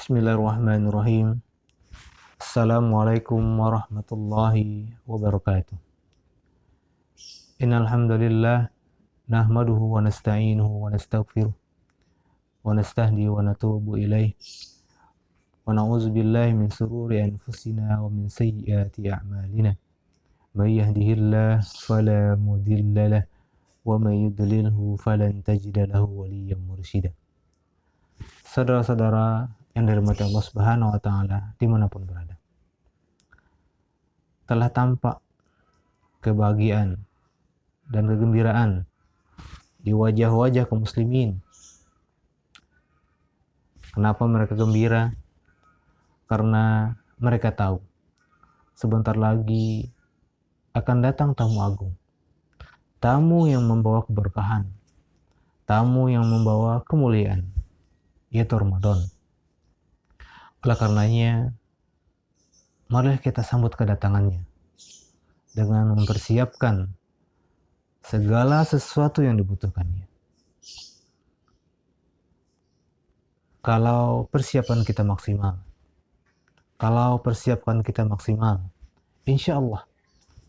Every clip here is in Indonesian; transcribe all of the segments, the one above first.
Bismillahirrahmanirrahim. Assalamualaikum warahmatullahi wabarakatuh. Innal hamdalillah nahmaduhu wa nasta'inuhu wa nastaghfiruh wa nastahdi wa natubu ilaih wa na'udzu billahi min shururi anfusina wa min sayyiati a'malina. May yahdihillahu fala mudilla lahu wa may yudlilhu falan tajida lahu waliyyan mursyida. Saudara-saudara yang dirahmati Allah Subhanahu wa taala dimanapun berada, telah tampak kebahagiaan dan kegembiraan di wajah-wajah kaum muslimin. Kenapa mereka gembira? Karena mereka tahu sebentar lagi akan datang tamu agung, tamu yang membawa keberkahan, tamu yang membawa kemuliaan, yaitu Ramadan. Oleh karenanya, marilah kita sambut kedatangannya dengan mempersiapkan segala sesuatu yang dibutuhkannya. Kalau persiapan kita maksimal, insya Allah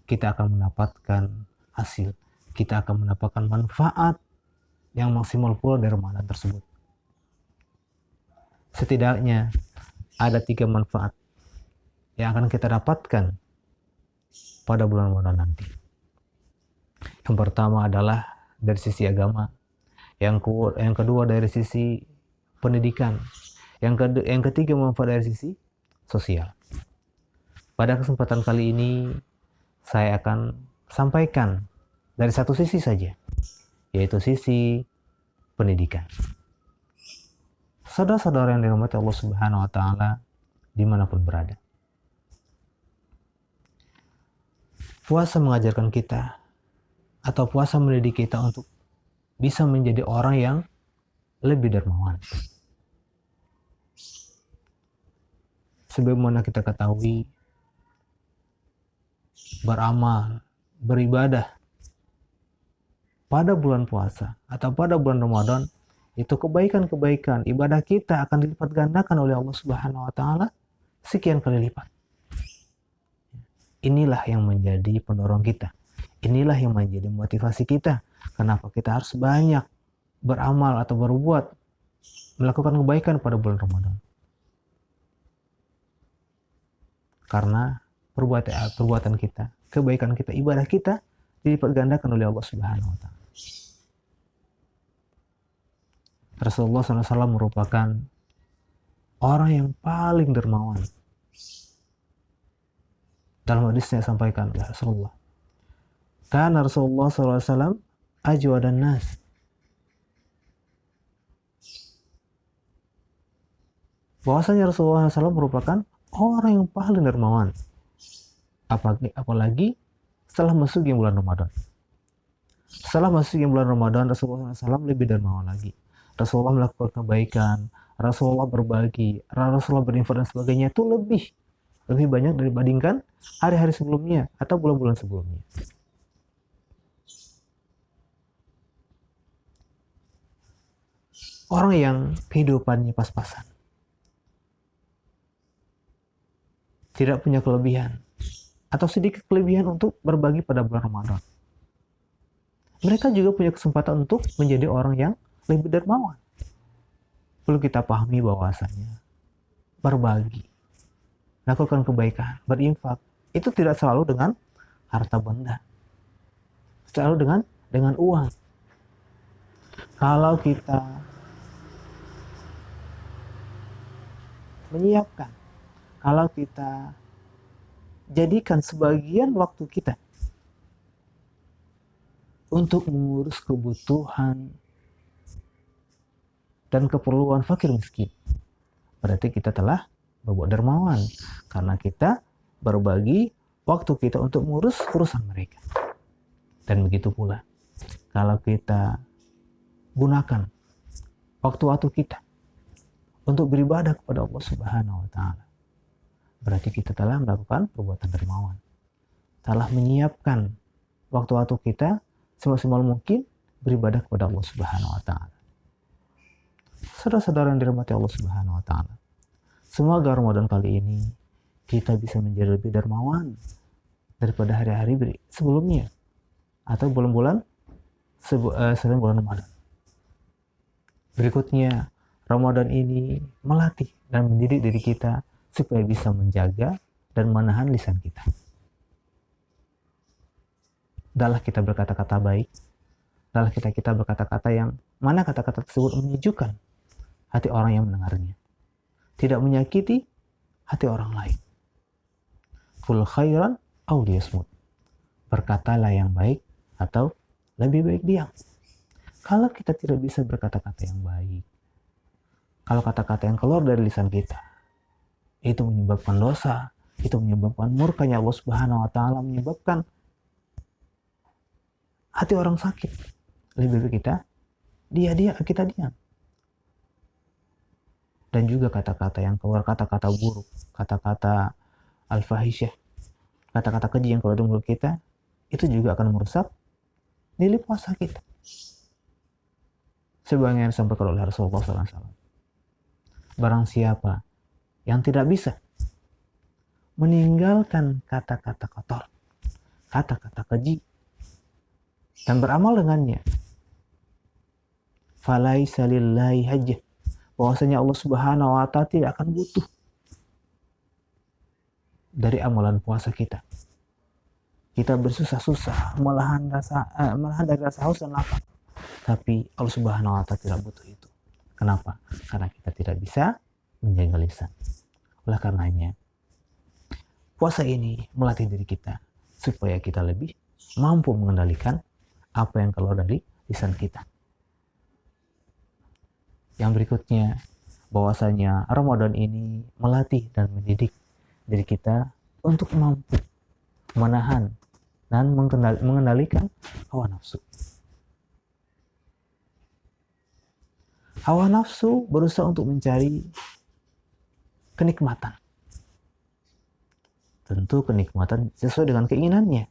kita akan mendapatkan hasil, kita akan mendapatkan manfaat yang maksimal pula dari Ramadan tersebut. Setidaknya ada 3 manfaat yang akan kita dapatkan pada bulan Ramadan nanti. Yang pertama adalah dari sisi agama, yang kedua dari sisi pendidikan, yang ketiga manfaat dari sisi sosial. Pada kesempatan kali ini saya akan sampaikan dari satu sisi saja, yaitu sisi pendidikan. Saudara-saudara yang dirahmati Allah Subhanahu wa taala dimanapun berada, puasa mengajarkan kita atau puasa mendidik kita untuk bisa menjadi orang yang lebih dermawan. Sebagaimana kita ketahui, beramal, beribadah pada bulan puasa atau pada bulan Ramadan, itu kebaikan-kebaikan ibadah kita akan dilipat gandakan oleh Allah Subhanahu wa taala sekian kali lipat. Inilah yang menjadi pendorong kita. Inilah yang menjadi motivasi kita. Kenapa kita harus banyak beramal atau berbuat, melakukan kebaikan pada bulan Ramadan? Karena perbuatan kita, kebaikan kita, ibadah kita dilipat gandakan oleh Allah Subhanahu wa taala. Rasulullah SAW merupakan orang yang paling dermawan. Dalam hadisnya sampaikan oleh Rasulullah, karena Rasulullah SAW ajwadan nas, bahwasanya Rasulullah SAW merupakan orang yang paling dermawan, apalagi setelah masuk bulan Ramadan. Setelah masuk bulan Ramadan, Rasulullah SAW lebih dermawan lagi. Rasulullah melakukan kebaikan, Rasulullah berbagi, Rasulullah berinfak dan sebagainya itu lebih banyak dibandingkan hari-hari sebelumnya atau bulan-bulan sebelumnya. Orang yang kehidupannya pas-pasan, tidak punya kelebihan atau sedikit kelebihan untuk berbagi pada bulan Ramadan, mereka juga punya kesempatan untuk menjadi orang yang lebih dermawan. Perlu kita pahami bahwasanya berbagi, melakukan kebaikan, berinfak itu tidak selalu dengan harta benda, selalu dengan uang. Kalau kita menyiapkan, kalau kita jadikan sebagian waktu kita untuk mengurus kebutuhan dan keperluan fakir miskin, berarti kita telah berbuat dermawan, karena kita berbagi waktu kita untuk mengurus urusan mereka. Dan begitu pula kalau kita gunakan waktu-waktu kita untuk beribadah kepada Allah Subhanahu wa taala, berarti kita telah melakukan perbuatan dermawan, telah menyiapkan waktu-waktu kita semaksimal mungkin beribadah kepada Allah Subhanahu wa taala. Saudara-saudara yang dirahmati Allah Subhanahu wa taala, Semoga Ramadan kali ini kita bisa menjadi lebih dermawan daripada hari-hari sebelumnya atau bulan-bulan selain bulan Ramadan. Berikutnya, Ramadan ini melatih dan mendidik diri kita supaya bisa menjaga dan menahan lisan kita. Adalah kita berkata-kata baik, adalah kita berkata-kata yang mana kata-kata tersebut menyejukkan hati orang yang mendengarnya, tidak menyakiti hati orang lain. Qul khairan aw liyasmut. Berkatalah yang baik atau lebih baik diam. Kalau kita tidak bisa berkata-kata yang baik, kalau kata-kata yang keluar dari lisan kita itu menyebabkan dosa, itu menyebabkan murkanya Allah Subhanahu wa taala, menyebabkan hati orang sakit, lebih baik kita diam. Dan juga kata-kata yang keluar, kata-kata buruk, kata-kata al-fahisyah, kata-kata keji yang keluar dari mulut kita, itu juga akan merusak nilai puasa kita. Sebagaimana disampaikan oleh Rasulullah SAW. Barang siapa yang tidak bisa meninggalkan kata-kata kotor, kata-kata keji, dan beramal dengannya, falaisa lillahi hajjah, bahwasanya Allah Subhanahu wa taala tidak akan butuh dari amalan puasa kita. Kita bersusah-susah melahan dari rasa haus dan lapar, tapi Allah Subhanahu wa taala tidak butuh itu. Kenapa? Karena kita tidak bisa menjaga lisan. Oleh karenanya, puasa ini melatih diri kita supaya kita lebih mampu mengendalikan apa yang keluar dari lisan kita. Yang berikutnya, bahwasanya Ramadan ini melatih dan mendidik diri kita untuk mampu menahan dan mengendalikan hawa nafsu. Hawa nafsu berusaha untuk mencari kenikmatan. Tentu kenikmatan sesuai dengan keinginannya.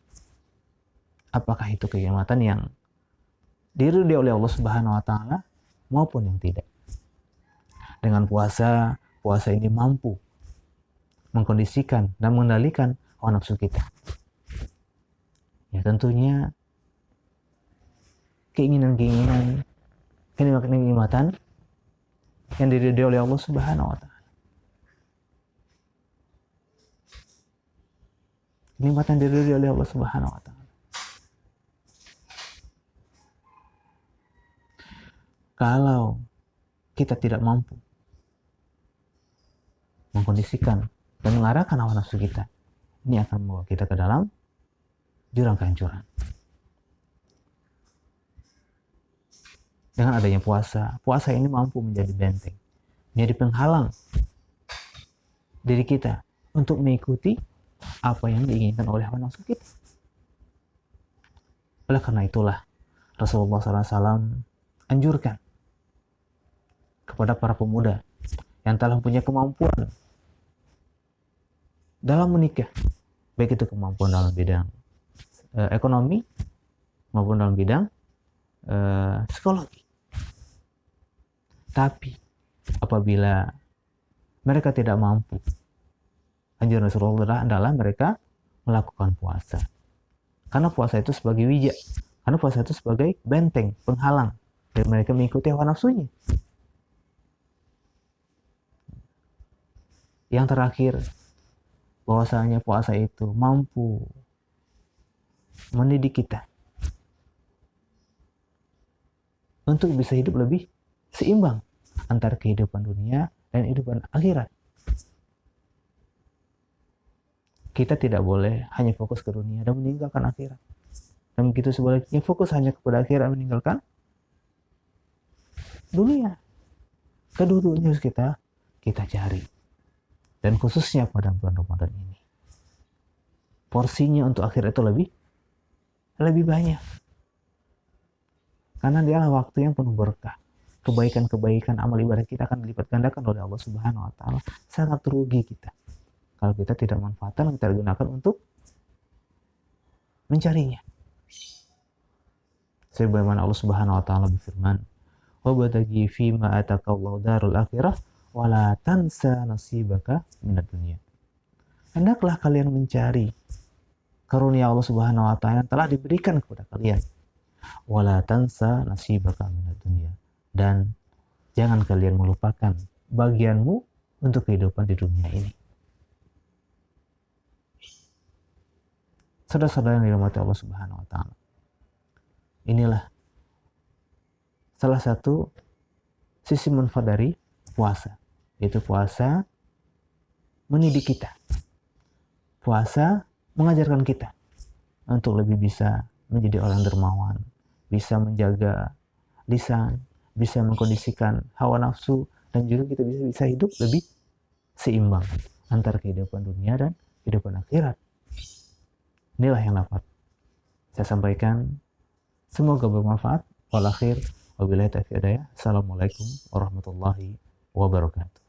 Apakah itu kenikmatan yang diridhoi oleh Allah Subhanahu wa taala maupun yang tidak. Dengan puasa ini mampu mengkondisikan dan mengendalikan hawa nafsu kita. Ya tentunya keinginan-keinginan, kenikmatan yang diridhoi oleh Allah Subhanahu wa taala. Kenikmatan diridhoi oleh Allah Subhanahu wa taala. Kalau kita tidak mampu mengkondisikan dan mengarahkan hawa nafsu kita, ini akan membawa kita ke dalam jurang kehancuran. Dengan adanya puasa ini mampu menjadi benteng, menjadi penghalang diri kita untuk mengikuti apa yang diinginkan oleh hawa nafsu kita. Oleh karena itulah Rasulullah SAW anjurkan kepada para pemuda yang telah punya kemampuan dalam menikah, baik itu kemampuan dalam bidang ekonomi maupun dalam bidang psikologi. Tapi apabila mereka tidak mampu, anjuran Rasulullah adalah mereka melakukan puasa. Karena puasa itu sebagai wijak, karena puasa itu sebagai benteng, penghalang dari mereka mengikuti hawa nafsunya. Yang terakhir, bahwasanya puasa itu mampu mendidik kita untuk bisa hidup lebih seimbang antara kehidupan dunia dan kehidupan akhirat. Kita tidak boleh hanya fokus ke dunia dan meninggalkan akhirat. Dan begitu sebaliknya, fokus hanya kepada akhirat dan meninggalkan dunia. Kedua-duanya harus kita cari. Dan khususnya pada bulan Ramadan ini, porsinya untuk akhirat itu lebih banyak. Karena dialah waktu yang penuh berkah. Kebaikan-kebaikan amal ibadah kita akan dilipat gandakan oleh Allah Subhanahu wa taala. Sangat rugi kita kalau kita tidak manfaatkan dan kita gunakan untuk mencarinya. Sebagaimana Allah Subhanahu wa taala berfirman, "Wa bataghi fima atakallahu darul akhirah wala tansa nasibaka minad dunya. Hendaklah kalian mencari karunia Allah Subhanahu wa taala yang telah diberikan kepada kalian. Wala tansa nasibaka minad dunya. Dan jangan kalian melupakan bagianmu untuk kehidupan di dunia ini. Saudara-saudara yang dirahmati Allah Subhanahu wa taala. Inilah salah satu sisi manfaat dari puasa, yaitu puasa mendidik kita. Puasa mengajarkan kita untuk lebih bisa menjadi orang dermawan, bisa menjaga lisan, bisa mengkondisikan hawa nafsu, dan juga kita bisa hidup lebih seimbang antara kehidupan dunia dan kehidupan akhirat. Inilah yang dapat saya sampaikan. Semoga bermanfaat. Wal akhir, wabillahi taufiq hidayah. Assalamualaikum warahmatullahi wabarakatuh.